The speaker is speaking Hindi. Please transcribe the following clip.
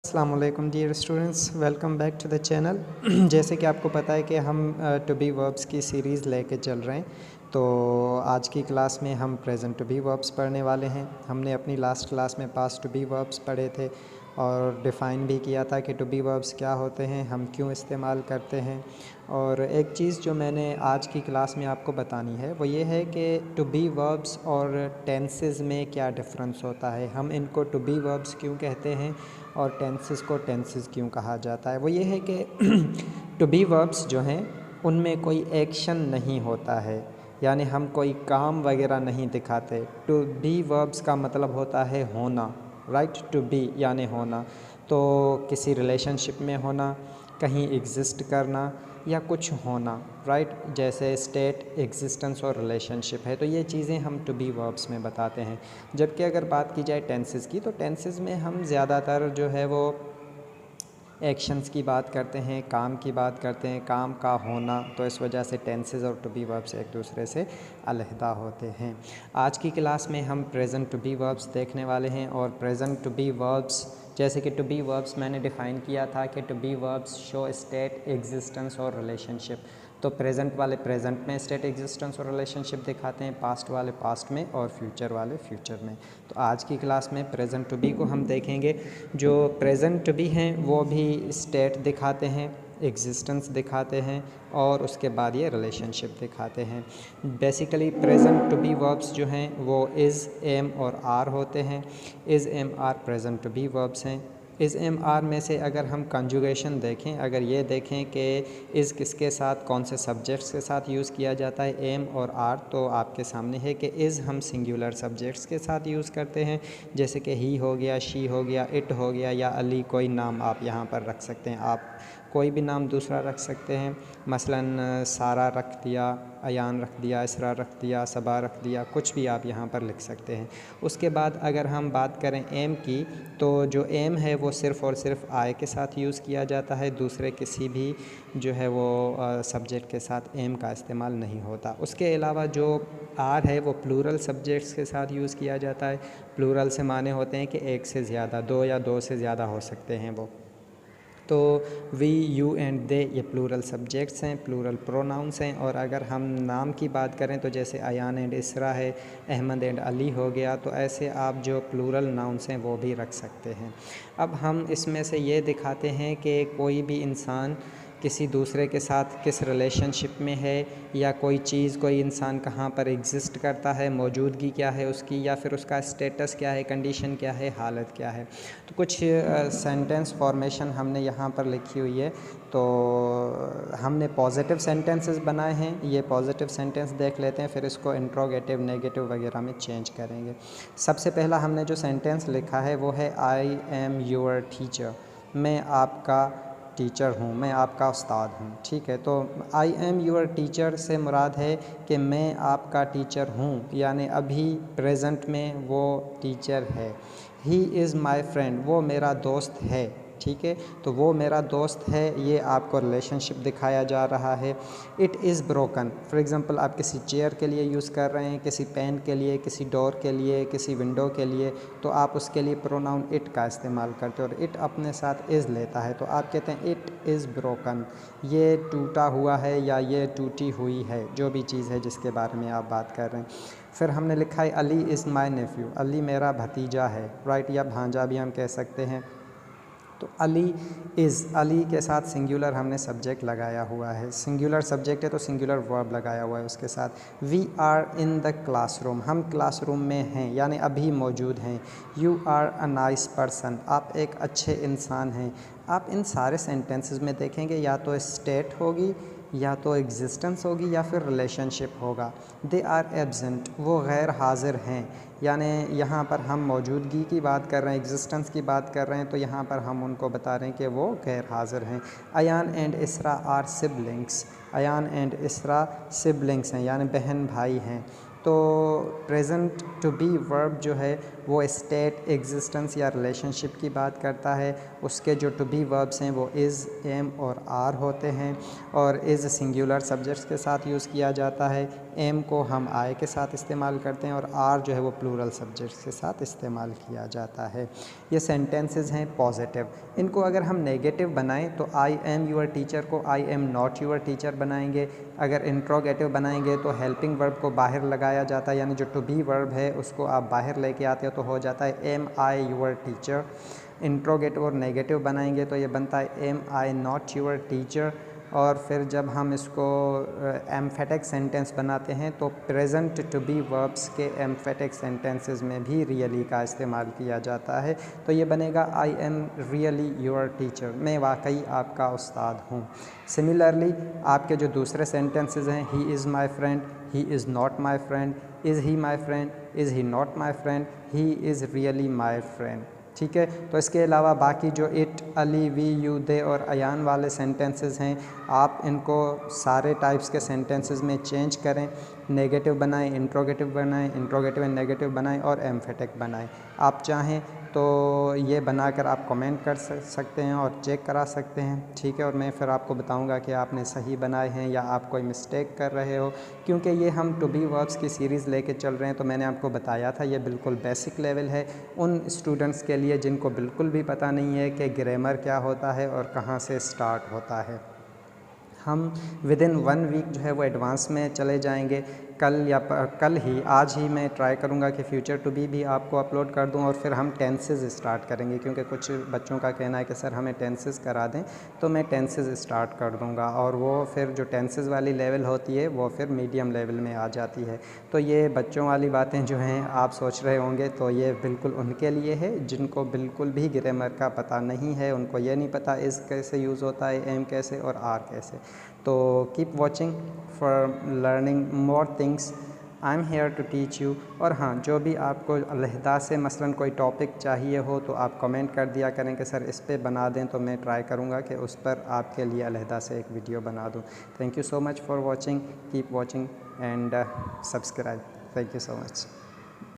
अस्सलाम वालेकुम dear students, welcome back to the channel. जैसे कि आपको पता है कि हम टू बी वर्ब्स की सीरीज़ लेके चल रहे हैं। तो आज की क्लास में हम प्रेजेंट टू बी वर्ब्स पढ़ने वाले हैं। हमने अपनी लास्ट क्लास में पास्ट टू बी वर्ब्स पढ़े थे और डिफ़ाइन भी किया था कि टू बी वर्ब्स क्या होते हैं, हम क्यों इस्तेमाल करते हैं। और एक चीज़ जो मैंने आज की क्लास में आपको बतानी है वो ये है कि टू बी वर्ब्स और टेंसेस में क्या डिफरेंस होता है, हम इनको टू बी वर्ब्स क्यों कहते हैं और टेंसेस को टेंसेस क्यों कहा जाता है। वो ये है कि टू बी वर्ब्स जो हैं उनमें कोई एक्शन नहीं होता है, यानी हम कोई काम वगैरह नहीं दिखाते। टू बी वर्ब्स का मतलब होता है होना, राइट। टू बी यानी होना, तो किसी रिलेशनशिप में होना, कहीं एग्जिस्ट करना या कुछ होना, राइट। जैसे स्टेट, एग्जिस्टेंस और रिलेशनशिप है, तो ये चीज़ें हम टू बी वर्ब्स में बताते हैं। जबकि अगर बात की जाए टेंसेस की, तो टेंसेस में हम ज़्यादातर जो है वो एक्शंस की बात करते हैं, काम की बात करते हैं, काम का होना। तो इस वजह से टेंसेस और टू बी वर्ब्स एक दूसरे से अलहदा होते हैं। आज की क्लास में हम प्रेजेंट टू बी वर्ब्स देखने वाले हैं। और प्रेजेंट टू बी वर्ब्स, जैसे कि टू बी वर्ब्स मैंने डिफ़ाइन किया था कि to be verbs show state, existence और रिलेशनशिप। तो प्रेजेंट वाले प्रेजेंट में स्टेट, एग्जिस्टेंस और रिलेशनशिप दिखाते हैं, पास्ट वाले पास्ट में और फ्यूचर वाले फ्यूचर में। तो आज की क्लास में प्रेजेंट टू बी को हम देखेंगे। जो प्रेजेंट टू बी हैं वो भी स्टेट दिखाते हैं, एग्जिस्टेंस दिखाते हैं और उसके बाद ये रिलेशनशिप दिखाते हैं। Basically present to be verbs जो हैं वो इज़, एम और आर होते हैं। Is, am, are present to be verbs हैं। इज़, एम, आर में से अगर हम कंजुगेशन देखें, अगर ये देखें कि इज़ किसके साथ, कौन से सब्जेक्ट्स के साथ यूज़ किया जाता है, एम और आर, तो आपके सामने है कि इज़ हम सिंगुलर सब्जेक्ट्स के साथ यूज़ करते हैं, जैसे कि ही हो गया, शी हो गया, इट हो गया या अली। कोई नाम आप यहाँ पर रख सकते हैं, आप कोई भी नाम दूसरा रख सकते हैं। मसलन सारा रख दिया, अयान रख दिया, इसरा रख दिया, सबा रख दिया, कुछ भी आप यहाँ पर लिख सकते हैं। उसके बाद अगर हम बात करें एम की, तो जो एम है वो सिर्फ़ और सिर्फ आई के साथ यूज़ किया जाता है, दूसरे किसी भी जो है वो सब्जेक्ट के साथ एम का इस्तेमाल नहीं होता। उसके अलावा जो आर है वो प्लूरल सब्जेक्ट्स के साथ यूज़ किया जाता है। प्लूरल से माने होते हैं कि एक से ज़्यादा, दो या दो से ज़्यादा हो सकते हैं वो। तो वी, यू एंड दे ये प्लूरल सब्जेक्ट्स हैं, प्लूरल प्रोनाउंस हैं। और अगर हम नाम की बात करें तो जैसे अयान एंड इसरा है, अहमद एंड अली हो गया, तो ऐसे आप जो प्लूरल नाउंस हैं वो भी रख सकते हैं। अब हम इसमें से ये दिखाते हैं कि कोई भी इंसान किसी दूसरे के साथ किस रिलेशनशिप में है, या कोई चीज़, कोई इंसान कहाँ पर एग्जिस्ट करता है, मौजूदगी क्या है उसकी, या फिर उसका स्टेटस क्या है, कंडीशन क्या है, हालत क्या है। तो कुछ सेंटेंस फॉर्मेशन हमने यहाँ पर लिखी हुई है। तो हमने पॉजिटिव सेंटेंसेस बनाए हैं, ये पॉजिटिव सेंटेंस देख लेते हैं, फिर इसको इंट्रोगेटिव, नेगेटिव वगैरह में चेंज करेंगे। सबसे पहला हमने जो सेंटेंस लिखा है वो है आई एम योर टीचर, मैं आपका टीचर हूँ, मैं आपका उस्ताद हूँ। ठीक है, तो आई एम योर टीचर से मुराद है कि मैं आपका टीचर हूँ, यानी अभी प्रेजेंट में वो टीचर है। ही इज़ माई फ्रेंड, वो मेरा दोस्त है। ठीक है, तो वो मेरा दोस्त है, ये आपको रिलेशनशिप दिखाया जा रहा है। It is broken, for example आप किसी चेयर के लिए यूज़ कर रहे हैं, किसी पेन के लिए, किसी डोर के लिए, किसी विंडो के लिए, तो आप उसके लिए प्रोनाउन इट का इस्तेमाल करते हो और इट अपने साथ इज़ लेता है, तो आप कहते हैं इट इज़ ब्रोकन, ये टूटा हुआ है या ये टूटी हुई है, जो भी चीज़ है जिसके बारे में आप बात कर रहे हैं। फिर हमने लिखा है अली इज़ माई नेफ्यू, अली मेरा भतीजा है, राइट, या भांजा भी हम कह सकते हैं। तो अली इज़, अली के साथ सिंगुलर हमने सब्जेक्ट लगाया हुआ है, सिंगुलर सब्जेक्ट है तो सिंगुलर वर्ब लगाया हुआ है उसके साथ। We are in the classroom, हम क्लासरूम में हैं, यानी अभी मौजूद हैं। You are a nice person, आप एक अच्छे इंसान हैं। आप इन सारे सेंटेंसेस में देखेंगे या तो स्टेट होगी, या तो एग्जिस्टेंस होगी, या फिर रिलेशनशिप होगा। दे आर एब्सेंट, वो गैर हाजिर हैं, यानी यहाँ पर हम मौजूदगी की बात कर रहे हैं, एग्जिस्टेंस की बात कर रहे हैं, तो यहाँ पर हम उनको बता रहे हैं कि वो गैर हाजिर हैं। अयान एंड इसरा आर सिबलिंग्स, अयान एंड इसरा सिबलिंग्स हैं, यानी बहन भाई हैं। तो प्रेजेंट टू बी वर्ब जो है वो स्टेट, एग्जिस्टेंस या रिलेशनशिप की बात करता है। उसके जो टू बी वर्ब्स हैं वो इज़, एम और आर होते हैं, और इज़ सिंगुलर सब्जेक्ट्स के साथ यूज़ किया जाता है। एम को हम आई के साथ इस्तेमाल करते हैं, और आर जो है वो प्लूरल सब्जेक्ट्स के साथ इस्तेमाल किया जाता है। ये सेंटेंसेस हैं पॉजिटिव। इनको अगर हम नेगेटिव बनाएं तो आई एम यूअर टीचर को I am not your teacher बनाएंगे। अगर इंट्रोगेटिव बनाएंगे तो हेल्पिंग वर्ब को बाहर लगाया जाता है, यानी जो टू बी वर्ब है उसको आप बाहर लेके आते हो तो हो जाता है am I your teacher. Interrogative और नेगेटिव बनाएंगे तो ये बनता है am I not your teacher. और फिर जब हम इसको एम्फेटिक सेंटेंस बनाते हैं तो प्रेजेंट टू बी वर्ब्स के एम्फेटिक सेंटेंसेस में भी रियली का इस्तेमाल किया जाता है। तो ये बनेगा I am really your teacher, मैं वाकई आपका उस्ताद हूँ। सिमिलरली आपके जो दूसरे सेंटेंसेस हैं, he is my friend, he is not my friend, is he my friend, is he not my friend, he is really my friend. ठीक है, तो इसके अलावा बाकी जो इट, अली, वी, यू, दे और अयान वाले सेंटेंसेस हैं, आप इनको सारे टाइप्स के सेंटेंसेस में चेंज करें। नेगेटिव बनाएं, इंट्रोगेटिव बनाएं, इंट्रोगेटिव एंड नेगेटिव बनाएं और एम्फेटिक बनाएं। आप चाहें तो ये बनाकर आप कमेंट कर सकते हैं और चेक करा सकते हैं। ठीक है, और मैं फिर आपको बताऊंगा कि आपने सही बनाए हैं या आप कोई मिस्टेक कर रहे हो। क्योंकि ये हम टू बी वर्ब्स की सीरीज़ लेके चल रहे हैं, तो मैंने आपको बताया था ये बिल्कुल बेसिक लेवल है उन स्टूडेंट्स के लिए जिनको बिल्कुल भी पता नहीं है कि ग्रामर क्या होता है और कहाँ से स्टार्ट होता है। हम विदिन 1 वीक जो है वो एडवांस में चले जाएंगे। आज ही मैं ट्राई करूँगा कि फ्यूचर टू बी आपको अपलोड कर दूँ, और फिर हम टेंसेस स्टार्ट करेंगे, क्योंकि कुछ बच्चों का कहना है कि सर हमें टेंसेस करा दें, तो मैं टेंसेस स्टार्ट कर दूँगा। और वो फिर जो टेंसेस वाली लेवल होती है वो फिर मीडियम लेवल में आ जाती है। तो ये बच्चों वाली बातें जो हैं आप सोच रहे होंगे, तो ये बिल्कुल उनके लिए है जिनको बिल्कुल भी ग्रामर का पता नहीं है, उनको ये नहीं पता इज़ कैसे यूज़ होता है, एम कैसे और आर कैसे। तो keep watching for learning more things, I am here to teach you. और हाँ, जो भी आपको अलहदा से मसलन कोई टॉपिक चाहिए हो तो आप कमेंट कर दिया करें कि सर इस पे बना दें, तो मैं ट्राई करूँगा कि उस पर आपके लिए अलहदा से एक वीडियो बना दूँ। Thank you so much for watching, keep watching and subscribe. Thank you so much.